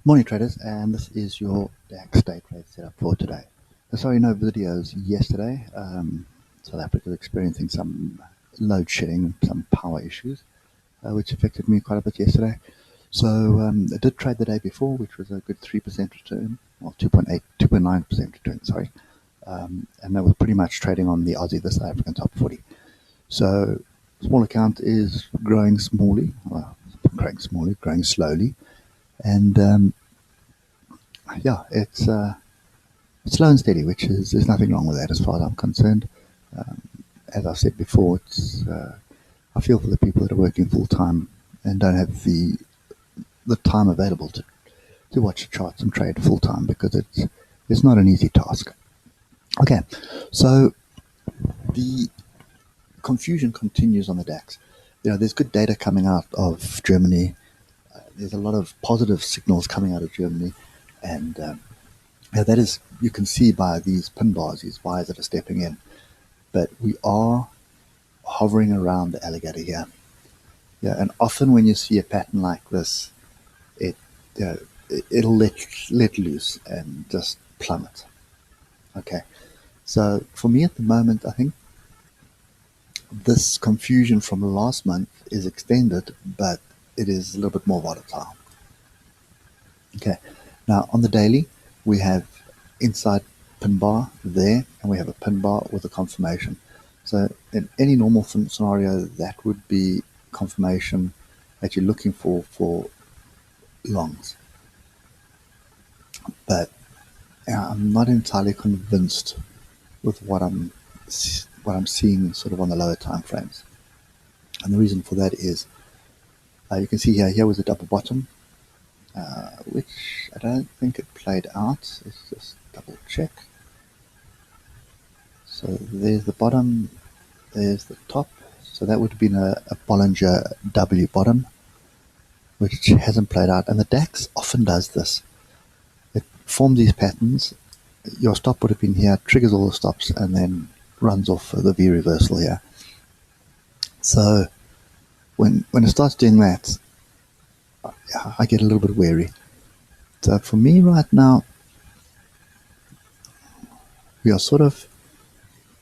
Morning traders, and this is your Dax day trade setup for today. Sorry, no videos yesterday. South Africa was experiencing some load shedding, some power issues, which affected me quite a bit yesterday. So I did trade the day before, which was a good 3% return, or 2.9% return, sorry. And that was pretty much trading on the Aussie, the South African top 40. So small account is growing slowly, and yeah, it's slow and steady, which is there's nothing wrong with that as far as I'm concerned. As I've said before, I feel for the people that are working full time and don't have the time available to watch the charts and trade full time, because it's not an easy task. Okay, so the confusion continues on the DAX. There's good data coming out of Germany. There's a lot of positive signals coming out of Germany, and that is, you can see by these pin bars, these buyers that are stepping in. But we are hovering around the alligator here. And often when you see a pattern like this, it'll let loose and just plummet. Okay, so for me at the moment, I think this confusion from last month is extended, but it is a little bit more volatile. Okay, now on the daily, we have inside pin bar there, and we have a pin bar with a confirmation. So in any normal scenario, that would be confirmation that you're looking for longs. But I'm not entirely convinced with what I'm seeing sort of on the lower time frames. And the reason for that is, you can see here was a double bottom, which I don't think it played out. Let's just double check. So there's the bottom, there's the top. So that would have been a Bollinger W bottom, which hasn't played out. And the DAX often does this. It forms these patterns. Your stop would have been here, triggers all the stops, and then runs off the V reversal here. So when it starts doing that, I get a little bit wary. So for me right now, we are sort of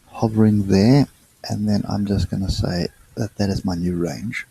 hovering there, and then I'm just going to say that is my new range.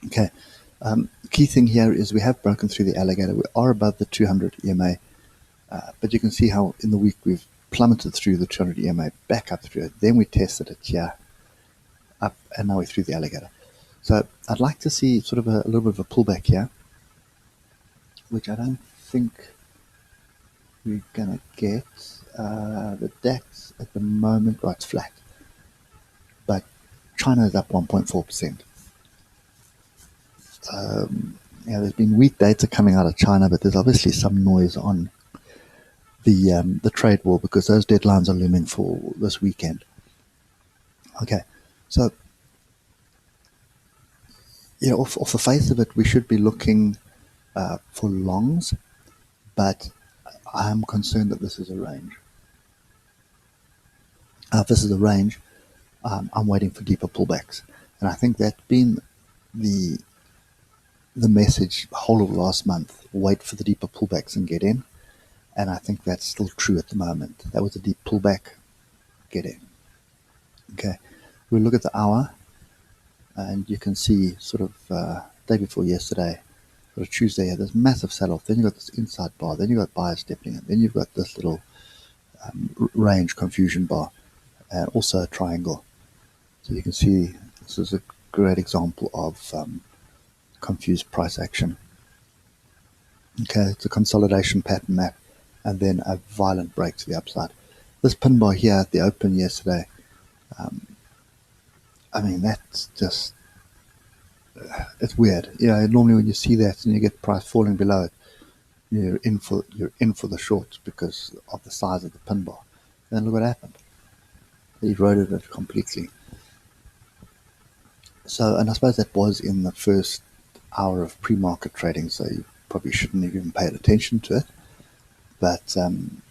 Okay, key thing here is we have broken through the alligator. We are above the 200 EMA, but you can see how in the week we've plummeted through the 200 EMA, back up through it, then we tested it here, up, and now we're through the alligator. So I'd like to see sort of a little bit of a pullback here, which I don't think we're going to get. The DAX at the moment, it's flat, but China is up 1.4%. There's been weak data coming out of China, but there's obviously some noise on the trade war, because those deadlines are looming for this weekend. Okay, so off the face of it, we should be looking for longs, but I'm concerned that this is a range. If this is a range, I'm waiting for deeper pullbacks, and I think that's been the message whole of last month. Wait for the deeper pullbacks and get in, and I think that's still true at the moment. That was a deep pullback, get in. Okay, we'll look at the hour, and you can see sort of day before yesterday, sort of Tuesday, had this massive sell-off. Then you've got this inside bar, then you've got buyers stepping in, then you've got this little range confusion bar, and also a triangle. So you can see this is a great example of confused price action. Okay, it's a consolidation pattern map, and then a violent break to the upside. This pin bar here at the open yesterday, I mean, that's just, it's weird. Normally when you see that and you get price falling below it, you're in for the shorts because of the size of the pin bar. And look what happened. They eroded it completely. So, and I suppose that was in the first hour of pre-market trading, so you probably shouldn't have even paid attention to it. But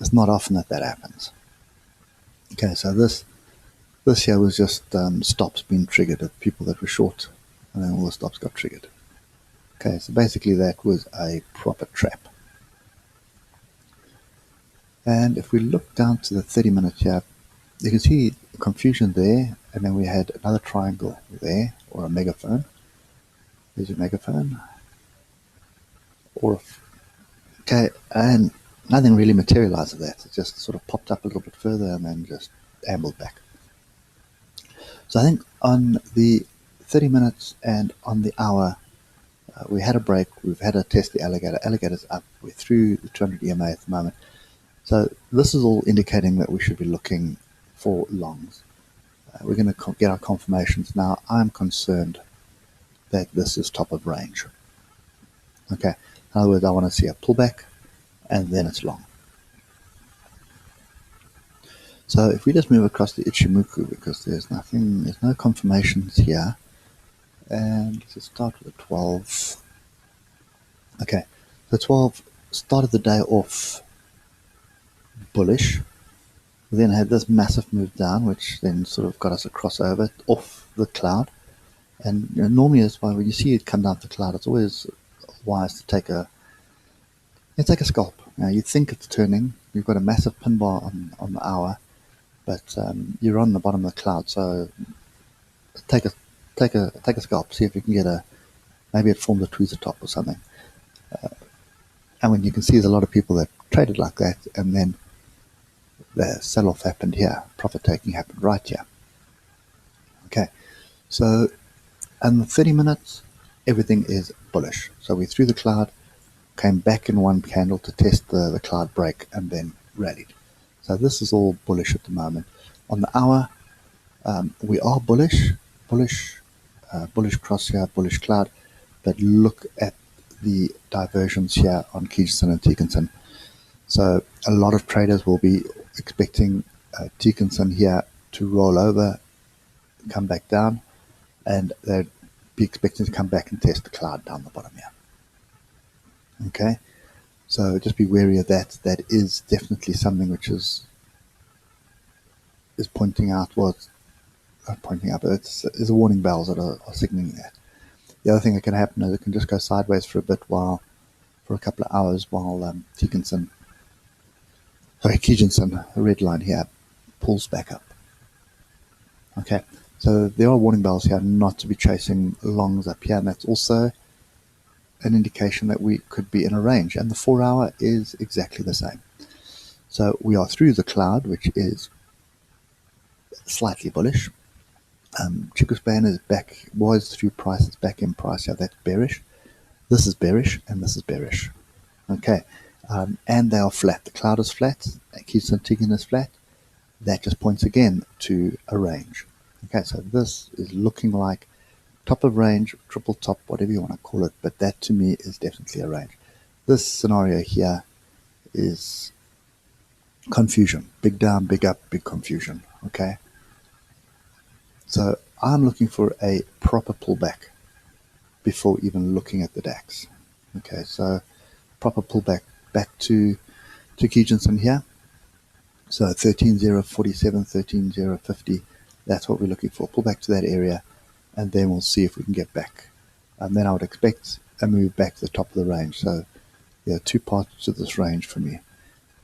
it's not often that happens. Okay, so this here was just stops being triggered of people that were short, and then all the stops got triggered. Okay, so basically that was a proper trap. And if we look down to the 30 minutes here, you can see confusion there, and then we had another triangle there, or a megaphone. There's a megaphone. Okay, and nothing really materialized of that. It just sort of popped up a little bit further and then just ambled back. So I think on the 30 minutes and on the hour, we had a break. We've had a test the alligator. Alligator's up. We're through the 200 EMA at the moment. So this is all indicating that we should be looking for longs. We're going to get our confirmations. Now, I'm concerned that this is top of range. Okay, in other words, I want to see a pullback and then it's long. So if we just move across the Ichimoku, because there's no confirmations here, and let's just start with a 12. Okay, the 12 started the day off bullish. We then had this massive move down, which then sort of got us a crossover off the cloud. And normally that's why when you see it come down the cloud, it's always wise to take a scalp. Now you think it's turning, you've got a massive pin bar on the hour, but you're on the bottom of the cloud, so take a scalp, see if you can get maybe it formed a tweezer top or something. And when you can see there's a lot of people that traded like that, and then the sell-off happened here, profit taking happened right here. Okay, so in the 30 minutes, everything is bullish. So we threw the cloud, came back in one candle to test the cloud break, and then rallied. So this is all bullish at the moment. On the hour, we are bullish cross here, bullish cloud, but look at the diversions here on Kijinsen and Tekinson. So a lot of traders will be expecting Tekinson here to roll over, come back down, and they'd be expecting to come back and test the cloud down the bottom here. Okay, so just be wary of that. That is definitely something which is pointing out, well, it's not pointing out, but it's a warning bells that are signaling that. The other thing that can happen is it can just go sideways for a couple of hours while Kijinsen, the red line here, pulls back up. Okay, so there are warning bells here not to be chasing longs up here, and that's also an indication that we could be in a range, and the 4 hour is exactly the same. So we are through the cloud, which is slightly bullish. Chikuspan is back, was through price, it's back in price. Yeah, that's bearish. This is bearish, and this is bearish. Okay, and they are flat. The cloud is flat, Kijinsen Tekin is flat. That just points again to a range. Okay, so this is looking like top of range, triple top, whatever you want to call it, but that to me is definitely a range. This scenario here is confusion. Big down, big up, big confusion. Okay, so I'm looking for a proper pullback before even looking at the DAX. Okay, so proper pullback back to Kijinsen here. So 13,047, 13,050, that's what we're looking for. Pull back to that area, and then we'll see if we can get back. And then I would expect a move back to the top of the range. So there are two parts to this range for me.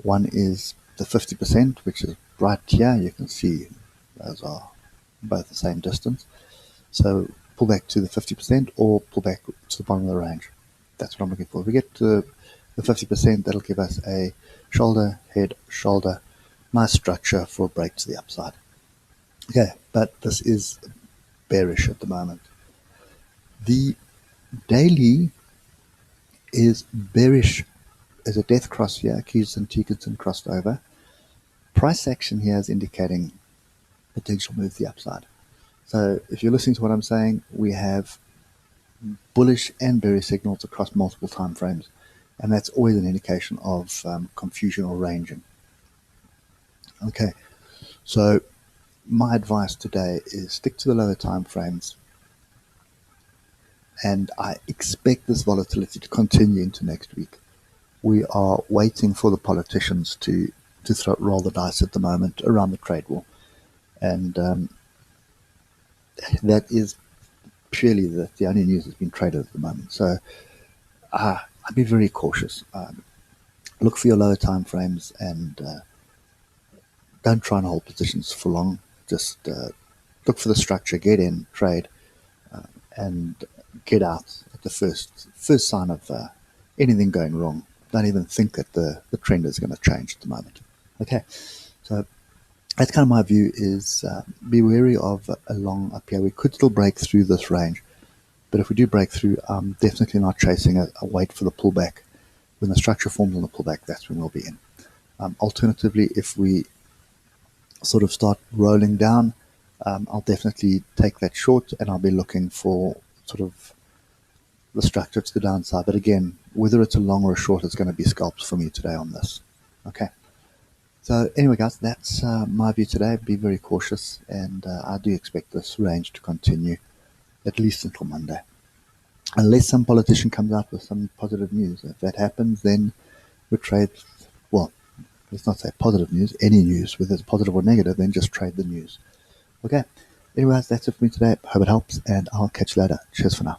One is the 50%, which is right here. You can see those are both the same distance. So pull back to the 50% or pull back to the bottom of the range. That's what I'm looking for. If we get to the 50%, that'll give us a shoulder, head, shoulder, nice structure for a break to the upside. Okay, but this is bearish at the moment. The daily is bearish as a death cross here. Kijinsen, Tekinsen crossed over. Price action here is indicating potential move to the upside. So if you're listening to what I'm saying, we have bullish and bearish signals across multiple time frames, and that's always an indication of confusion or ranging. Okay, so my advice today is stick to the lower time frames, and I expect this volatility to continue into next week. We are waiting for the politicians to roll the dice at the moment around the trade war, and that is purely that the only news that's been traded at the moment. So I'd be very cautious. Look for your lower time frames and don't try and hold positions for long. Just look for the structure, get in, trade, and get out at the first sign of anything going wrong. Don't even think that the trend is going to change at the moment. Okay, so that's kind of my view is be wary of a long up here. We could still break through this range, but if we do break through, I'm definitely not chasing a wait for the pullback. When the structure forms on the pullback, that's when we'll be in. Alternatively, if we sort of start rolling down, I'll definitely take that short and I'll be looking for sort of the structure to the downside. But again, whether it's a long or a short, it's going to be scalps for me today on this. Okay. So anyway, guys, that's my view today. Be very cautious, and I do expect this range to continue at least until Monday. Unless some politician comes out with some positive news. If that happens, then we trade, well, let's not say positive news, any news, whether it's positive or negative, then just trade the news. Okay. Anyways, that's it for me today. Hope it helps, and I'll catch you later. Cheers for now.